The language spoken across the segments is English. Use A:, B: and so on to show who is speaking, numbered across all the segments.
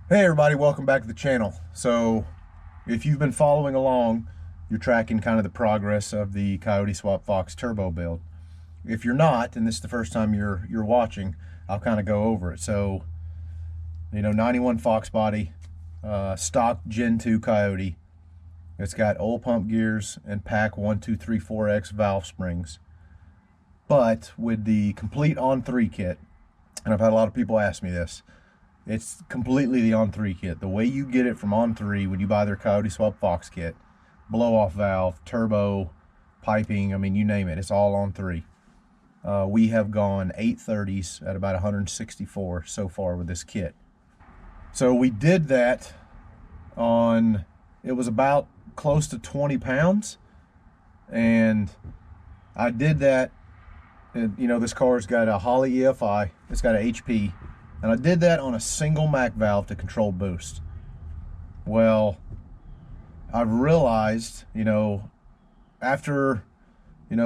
A: Hey everybody, welcome back to the channel. So if you've been following along, you're tracking kind of the progress of the Coyote Swap Fox turbo build. If you're not, and this is the first time you're watching, I'll kind of go over it. So, 91 Fox body, stock Gen 2 Coyote. It's got oil pump gears and pack 1, 2, 3, 4X valve springs. But with the complete on-3 kit, and I've had a lot of people ask me this, it's completely the on-3 kit. The way you get it from on-3 when you buy their Coyote Swap Fox kit, blow-off valve, turbo, piping, I mean, you name it, it's all on-3. We have gone 830s at about 164 so far with this kit. So we did that on, it was about close to 20 pounds. And I did that, this car's got a Holley EFI, it's got an HP. And I did that on a single Mac valve to control boost. Well, I've realized, after,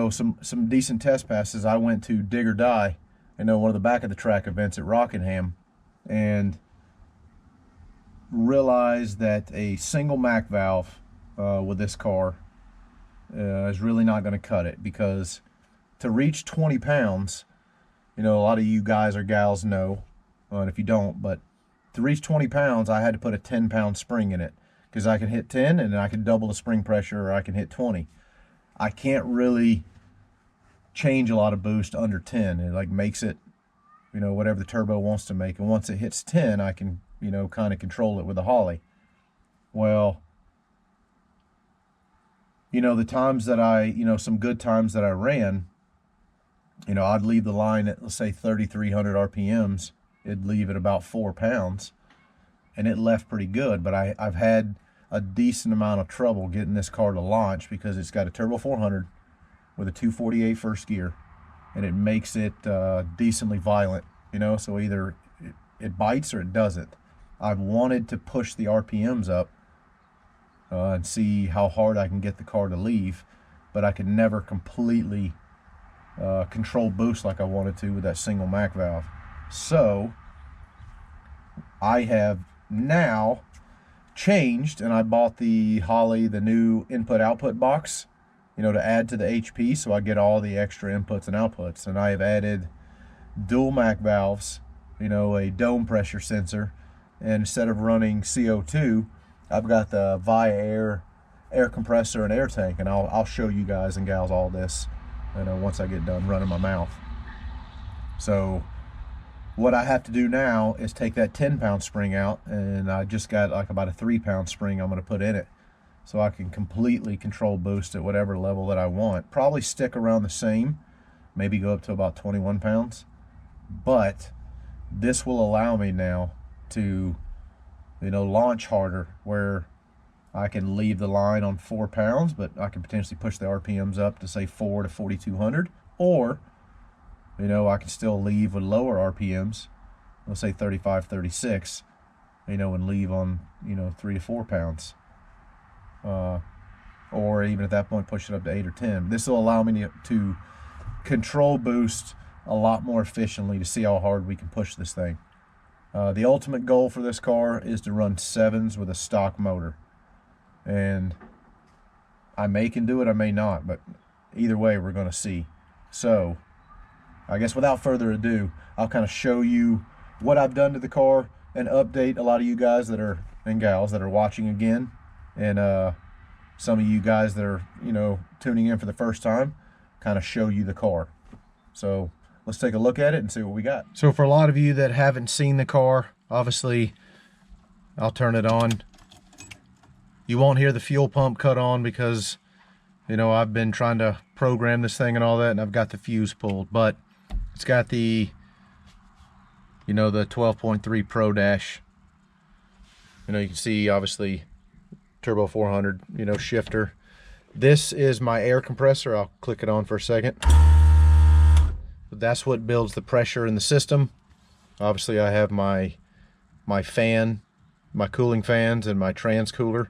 A: some decent test passes, I went to Dig or Die, one of the back of the track events at Rockingham, and realized that a single Mac valve with this car is really not going to cut it, because to reach 20 pounds, a lot of you guys or gals know, and if you don't, but to reach 20 pounds, I had to put a 10-pound spring in it, because I can hit 10 and I can double the spring pressure, or I can hit 20. I can't really change a lot of boost under 10. It like makes it, whatever the turbo wants to make. And once it hits 10, I can, kind of control it with the Holley. Well, the times that I, some good times that I ran, I'd leave the line at, let's say, 3,300 RPMs. It'd leave at about 4 pounds, and it left pretty good. But I've had a decent amount of trouble getting this car to launch, because it's got a turbo 400 with a 248 first gear, and it makes it decently violent, so either it bites or it doesn't. I've wanted to push the RPMs up and see how hard I can get the car to leave, but I can never completely control boost like I wanted to with that single Mac valve. So I have now changed, and I bought the Holley, the new input-output box, to add to the HP, so I get all the extra inputs and outputs. And I have added dual Mac valves, a dome pressure sensor, and instead of running CO2, I've got the Via air compressor and air tank, and I'll show you guys and gals all this, once I get done running my mouth. So what I have to do now is take that 10-pound spring out, and I just got like about a 3-pound spring I'm going to put in it, so I can completely control boost at whatever level that I want. Probably stick around the same, maybe go up to about 21 pounds. But this will allow me now to, launch harder, where I can leave the line on 4 pounds, but I can potentially push the RPMs up to say 4 to 4,200, or I can still leave with lower RPMs, let's say 35, 36, and leave on, 3 to 4 pounds. Or even at that point, push it up to 8 or 10. This will allow me to control boost a lot more efficiently, to see how hard we can push this thing. The ultimate goal for this car is to run 7s with a stock motor. And I can do it, I may not, but either way, we're going to see. So I guess without further ado, I'll kind of show you what I've done to the car and update a lot of you guys that are, and gals that are watching again, and some of you guys that are, tuning in for the first time, kind of show you the car. So let's take a look at it and see what we got. So for a lot of you that haven't seen the car, obviously I'll turn it on. You won't hear the fuel pump cut on, because I've been trying to program this thing and all that, and I've got the fuse pulled. But it's got the the 12.3 Pro Dash. You can see obviously turbo 400 shifter. This is my air compressor. I'll click it on for a second. That's what builds the pressure in the system. Obviously I have my fan, my cooling fans, and my trans cooler,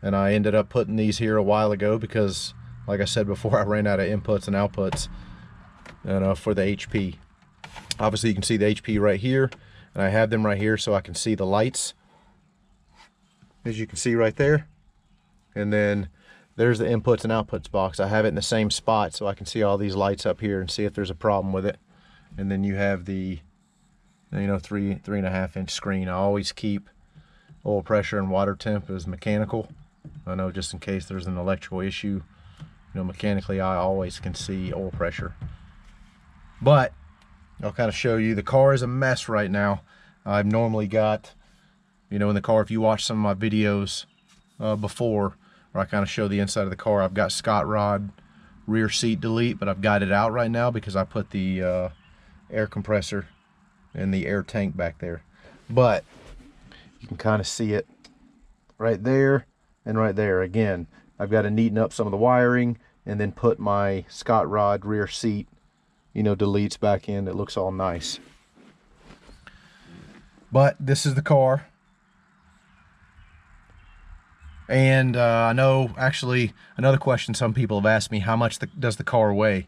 A: and I ended up putting these here a while ago because, like I said before, I ran out of inputs and outputs for the HP. Obviously you can see the HP right here, and I have them right here so I can see the lights. as you can see right there. And then there's the inputs and outputs box. I have it in the same spot so I can see all these lights up here and see if there's a problem with it. And then you have the, you know, 3.5 inch screen. I always keep oil pressure and water temp as mechanical. I know just in case there's an electrical issue, you know, mechanically I always can see oil pressure. But I'll kind of show you, the car is a mess right now. I've normally got, you know, in the car, if you watch some of my videos before, where I kind of show the inside of the car, I've got Scott Rod rear seat delete, but I've got it out right now because I put the air compressor and the air tank back there. But you can kind of see it right there and right there. Again, I've got to neaten up some of the wiring and then put my Scott Rod rear seat, you know, deletes back in. It looks all nice. But this is the car. And I know, actually, another question some people have asked me, how much does the car weigh?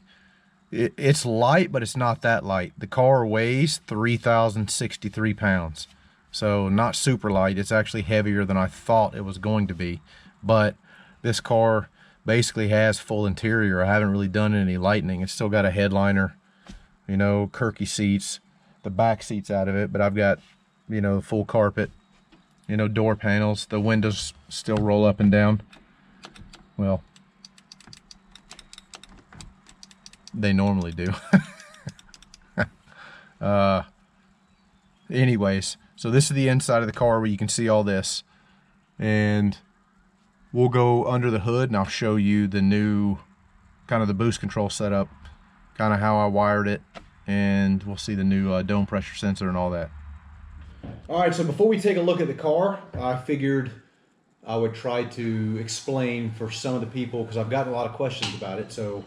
A: It's light, but it's not that light. The car weighs 3,063 pounds. So not super light. It's actually heavier than I thought it was going to be. But this car basically has full interior. I haven't really done any lightening. It's still got a headliner, you know, Kirky seats, the back seats out of it, but I've got, you know, full carpet, you know, door panels. The windows still roll up and down. Well, they normally do. Anyways, so this is the inside of the car where you can see all this, and we'll go under the hood and I'll show you the new kind of the boost control setup, kind of how I wired it, and we'll see the new dome pressure sensor and all that. All right, so before we take a look at the car, I figured I would try to explain for some of the people, because I've gotten a lot of questions about it, so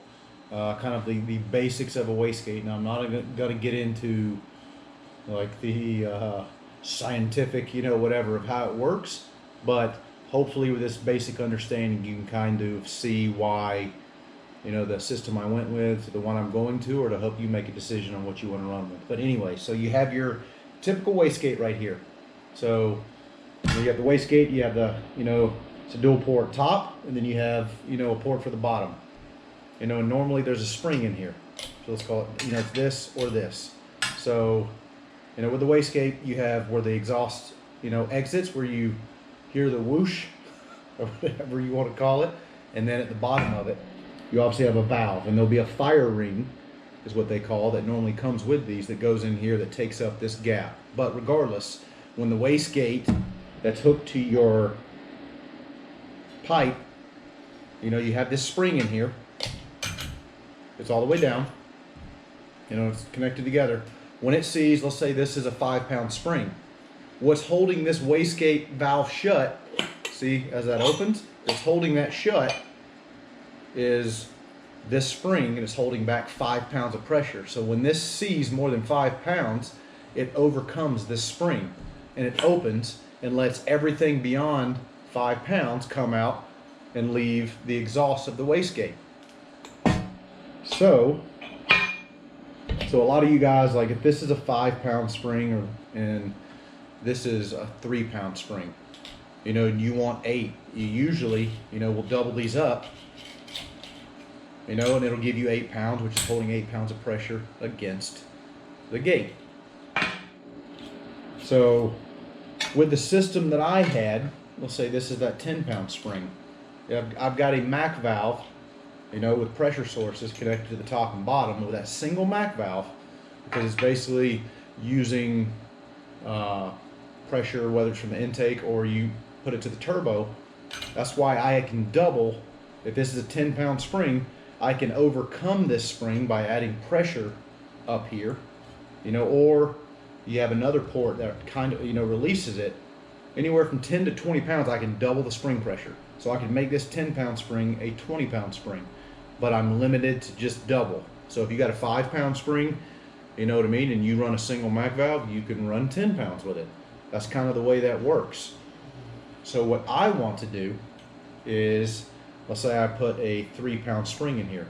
A: kind of the basics of a wastegate. Now, I'm not going to get into like the scientific, you know, whatever of how it works, but hopefully with this basic understanding you can kind of see why, you know, the system I went with, the one I'm going to, or to help you make a decision on what you want to run with. But anyway, so you have your typical wastegate right here. So you have the wastegate, you have the, you know, it's a dual port top, and then you have, you know, a port for the bottom. You know, normally there's a spring in here. So let's call it, you know, it's this or this. So, you know, with the wastegate, you have where the exhaust, you know, exits, where you hear the whoosh, or whatever you want to call it. And then at the bottom of it, you obviously have a valve, and there'll be a fire ring, is what they call, that normally comes with these, that goes in here that takes up this gap. But regardless, when the wastegate that's hooked to your pipe, you know, you have this spring in here. It's all the way down. You know, it's connected together. When it sees, let's say this is a 5-pound spring, what's holding this wastegate valve shut, see, as that opens, what's holding that shut is this spring, and it's holding back 5 pounds of pressure. So when this sees more than 5 pounds, it overcomes this spring, and it opens and lets everything beyond 5 pounds come out and leave the exhaust of the wastegate. So a lot of you guys, like if this is a 5-pound spring, and this is a 3-pound spring, you know, and you want 8, you usually, you know, will double these up, you know, and it'll give you 8 pounds, which is holding 8 pounds of pressure against the gate. So with the system that I had, let's say this is that 10-pound spring. I've got a MAC valve, you know, with pressure sources connected to the top and bottom with that single MAC valve, because it's basically using pressure, whether it's from the intake or you put it to the turbo. That's why I can double. If this is a 10-pound spring, I can overcome this spring by adding pressure up here, you know, or you have another port that kind of, you know, releases it. Anywhere from 10 to 20 pounds, I can double the spring pressure. So I can make this 10-pound spring a 20-pound spring, but I'm limited to just double. So if you got a 5-pound spring, you know what I mean, and you run a single MAC valve, you can run 10 pounds with it. That's kind of the way that works. So what I want to do is, let's say I put a 3-pound spring in here.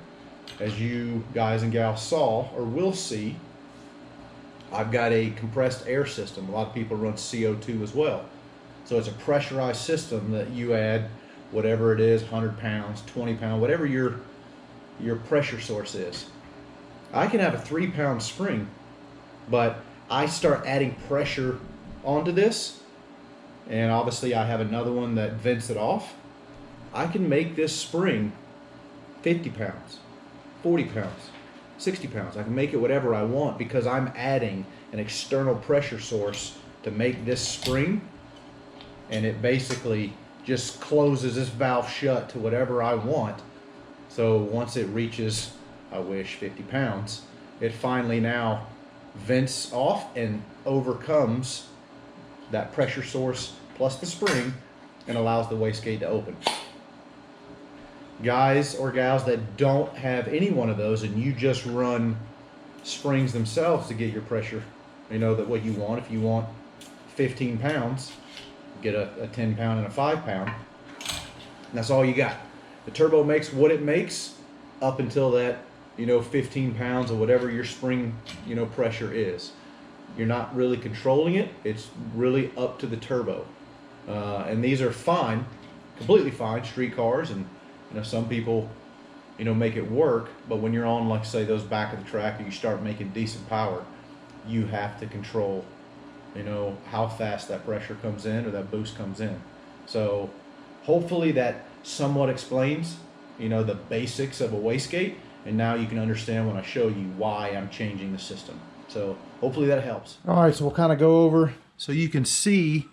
A: As you guys and gals saw, or will see, I've got a compressed air system. A lot of people run CO2 as well. So it's a pressurized system that you add whatever it is, 100 pounds, 20 pounds, whatever your pressure source is. I can have a 3-pound spring, but I start adding pressure onto this, and obviously I have another one that vents it off. I can make this spring 50 pounds, 40 pounds, 60 pounds. I can make it whatever I want because I'm adding an external pressure source to make this spring, and it basically just closes this valve shut to whatever I want. So once it reaches, I wish, 50 pounds, it finally now vents off and overcomes that pressure source plus the spring and allows the wastegate to open. Guys or gals that don't have any one of those and you just run springs themselves to get your pressure, you know, that what you want. If you want 15 pounds, get a 10 pound and a 5 pound. And that's all you got. The turbo makes what it makes up until that, you know, 15 pounds or whatever your spring, you know, pressure is. You're not really controlling it. It's really up to the turbo. And these are fine, completely fine, street cars, and you know, some people, you know, make it work. But when you're on, like say, those back of the track, and you start making decent power, you have to control, you know, how fast that pressure comes in or that boost comes in. So hopefully that somewhat explains, you know, the basics of a wastegate, and now you can understand when I show you why I'm changing the system. So hopefully that helps. All right, so we'll kind of go over. So you can see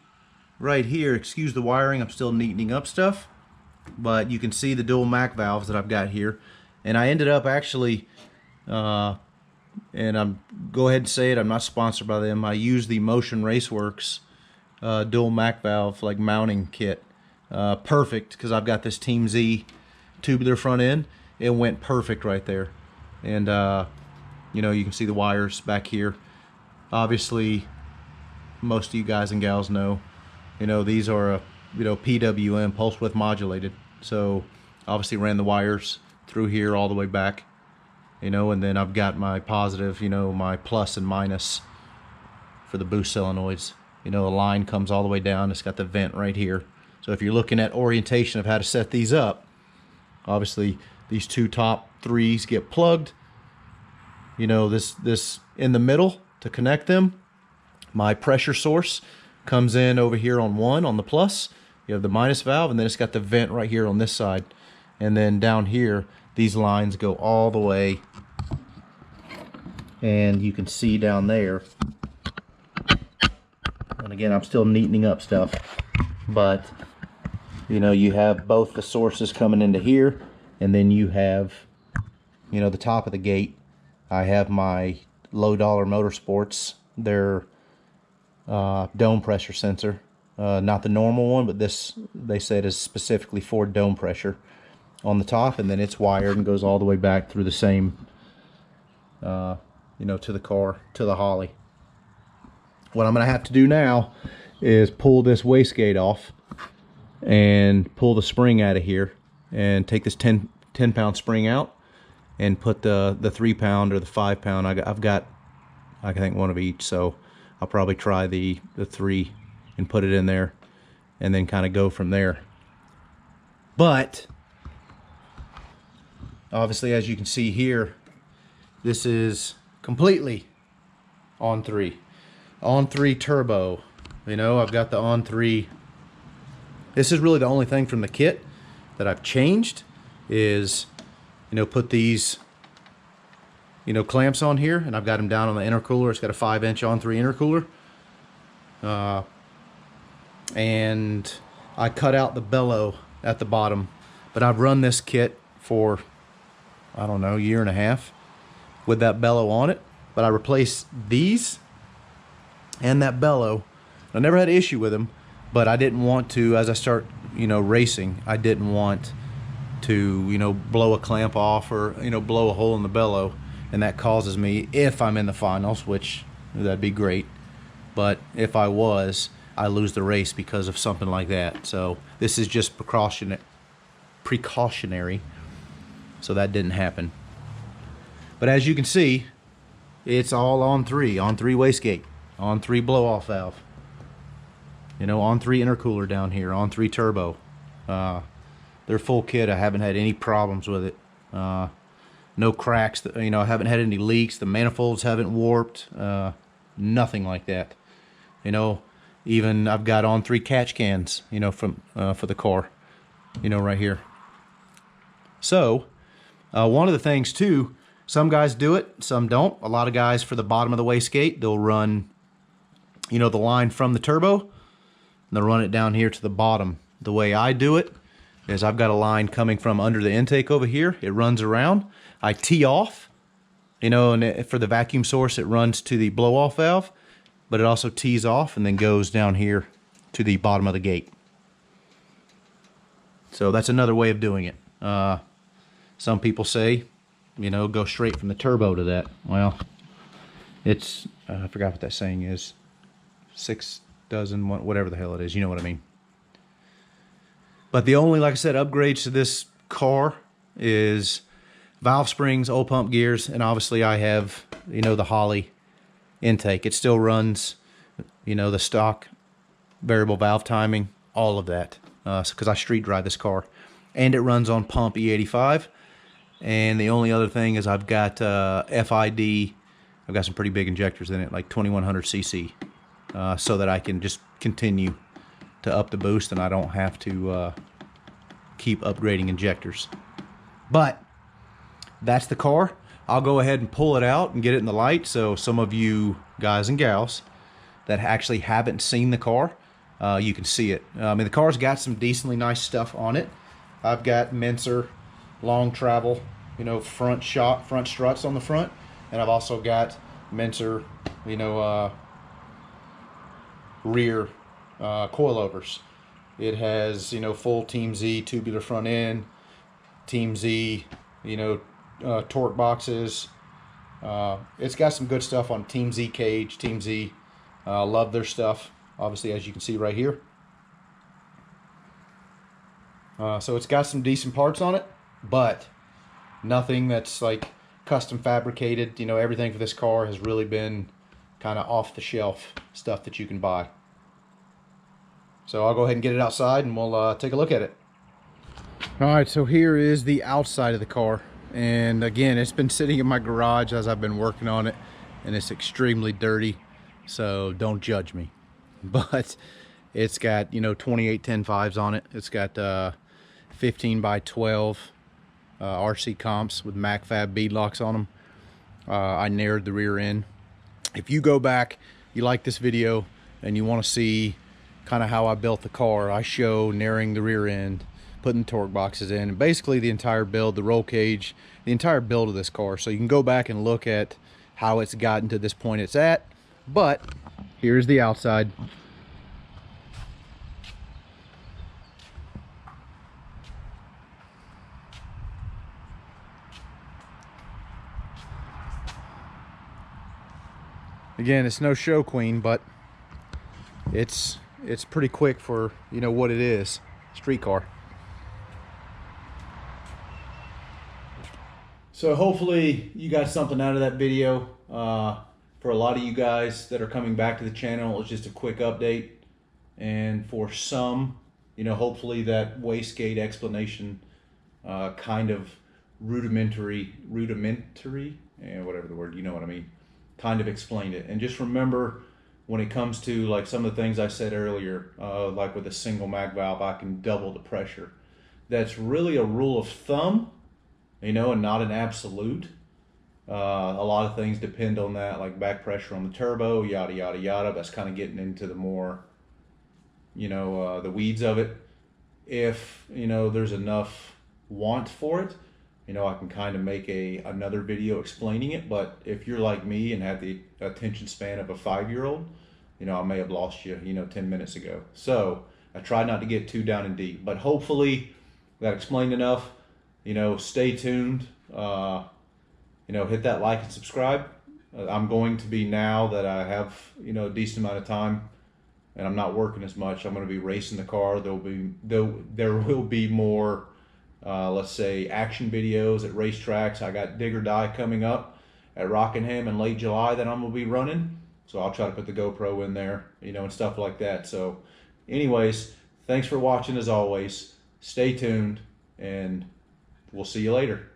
A: right here, excuse the wiring, I'm still neatening up stuff, but you can see the dual Mac valves that I've got here. And I ended up actually, and I'm go ahead and say it, I'm not sponsored by them. I use the Motion Raceworks dual Mac valve like mounting kit. Perfect, because I've got this Team Z tubular front end. It went perfect right there. And you know, you can see the wires back here. Obviously, most of you guys and gals know, you know, these are you know, PWM, pulse width modulated. So obviously ran the wires through here all the way back, you know, and then I've got my positive, you know, my plus and minus for the boost solenoids. You know, the line comes all the way down. It's got the vent right here. So if you're looking at orientation of how to set these up, obviously these two top threes get plugged. You know, this in the middle to connect them. My pressure source comes in over here on one, on the plus. You have the minus valve, and then it's got the vent right here on this side. And then down here, these lines go all the way. And you can see down there. And again, I'm still neatening up stuff. But, you know, you have both the sources coming into here. And then you have, you know, the top of the gate. I have my Low Dollar Motorsports, their dome pressure sensor. Not the normal one, but this, they said, is specifically for dome pressure on the top. And then it's wired and goes all the way back through the same, you know, to the car, to the Holly. What I'm going to have to do now is pull this wastegate off and pull the spring out of here and take this 10 pound spring out and put the 3 pound or the 5 pound. I've got, I think, one of each, so I'll probably try the 3 and put it in there and then kind of go from there. But obviously, as you can see here, this is completely on 3 turbo. You know, I've got the on 3. This is really the only thing from the kit that I've changed is, you know, put these, you know, clamps on here, and I've got them down on the intercooler. It's got a 5-inch on 3 intercooler. And I cut out the bellow at the bottom, but I've run this kit for, I don't know, 1.5 years with that bellow on it. But I replaced these and that bellow. I never had an issue with them, but I didn't want to, as I start, you know, racing, I didn't want to, you know, blow a clamp off or, you know, blow a hole in the bellow, and that causes me, if I'm in the finals, which that'd be great, but if I was, I lose the race because of something like that. So this is just precautionary, so that didn't happen. But as you can see, it's all on 3 wastegate, on 3 blow-off valve.
B: You know, on 3 intercooler down here, on 3 turbo. They're full kit. I haven't had any problems with it. No cracks. You know, I haven't had any leaks. The manifolds haven't warped. Nothing like that. You know, even I've got on 3 catch cans, you know, from for the car, you know, right here. So, one of the things too, some guys do it, some don't. A lot of guys for the bottom of the wastegate, they'll run, you know, the line from the turbo, and they'll run it down here to the bottom. The way I do it is I've got a line coming from under the intake over here. It runs around. I tee off, you know, and for the vacuum source, it runs to the blow-off valve, but it also tees off and then goes down here to the bottom of the gate. So that's another way of doing it. Some people say, you know, go straight from the turbo to that. Well, it's, I forgot what that saying is. 6 dozen, whatever the hell it is. You know what I mean. But the only, like I said, upgrades to this car is valve springs, oil pump gears, and obviously I have, you know, the Holley intake. It still runs, you know, the stock variable valve timing, all of that, because I street drive this car. And it runs on pump E85. And the only other thing is I've got FID. I've got some pretty big injectors in it, like 2100 cc, so that I can just continue to up the boost and I don't have to keep upgrading injectors. But that's the car. I'll go ahead and pull it out and get it in the light, so some of you guys and gals that actually haven't seen the car, you can see it. I mean, the car's got some decently nice stuff on it. I've got Menser long travel, you know, front struts on the front, and I've also got Menser, you know, rear coilovers. It has, you know, full Team Z tubular front end, Team Z, you know, torque boxes. It's got some good stuff on Team Z cage, Team Z. Love their stuff, obviously, as you can see right here. So it's got some decent parts on it, but nothing that's like custom fabricated. You know, everything for this car has really been kind of off the shelf stuff that you can buy. So I'll go ahead and get it outside and we'll take a look at it. All right, so here is the outside of the car. And again, it's been sitting in my garage as I've been working on it, and it's extremely dirty, so don't judge me. But it's got, you know, 2810.5s on it. It's got 15 by 12 RC comps with MacFab bead locks on them. I narrowed the rear end. If you go back, you like this video, and you want to see kind of how I built the car, I show narrowing the rear end, putting torque boxes in, and basically the entire build, the roll cage, the entire build of this car. So you can go back and look at how it's gotten to this point it's at. But here's the outside. Again, it's no show queen, but it's pretty quick for, you know, what it is, street car. So hopefully you got something out of that video. For a lot of you guys that are coming back to the channel, it's just a quick update. And for some, you know, hopefully that wastegate explanation kind of rudimentary, whatever the word, you know what I mean, kind of explained it. And just remember, when it comes to like some of the things I said earlier, like with a single mag valve, I can double the pressure. That's really a rule of thumb, you know, and not an absolute. A lot of things depend on that, like back pressure on the turbo, yada, yada, yada. That's kind of getting into the more, you know, the weeds of it. If, you know, there's enough want for it, you know, I can kind of make another video explaining it. But if you're like me and have the attention span of a 5-year-old, you know, I may have lost you, you know, 10 minutes ago. So I try not to get too down and deep, but hopefully that explained enough. You know, stay tuned. You know, hit that like and subscribe. I'm going to be, now that I have, you know, a decent amount of time and I'm not working as much, I'm going to be racing the car. There will be more, let's say, action videos at racetracks. I got Dig or Die coming up at Rockingham in late July that I'm going to be running. So I'll try to put the GoPro in there, you know, and stuff like that. So Anyways, thanks for watching as always. Stay tuned, and we'll see you later.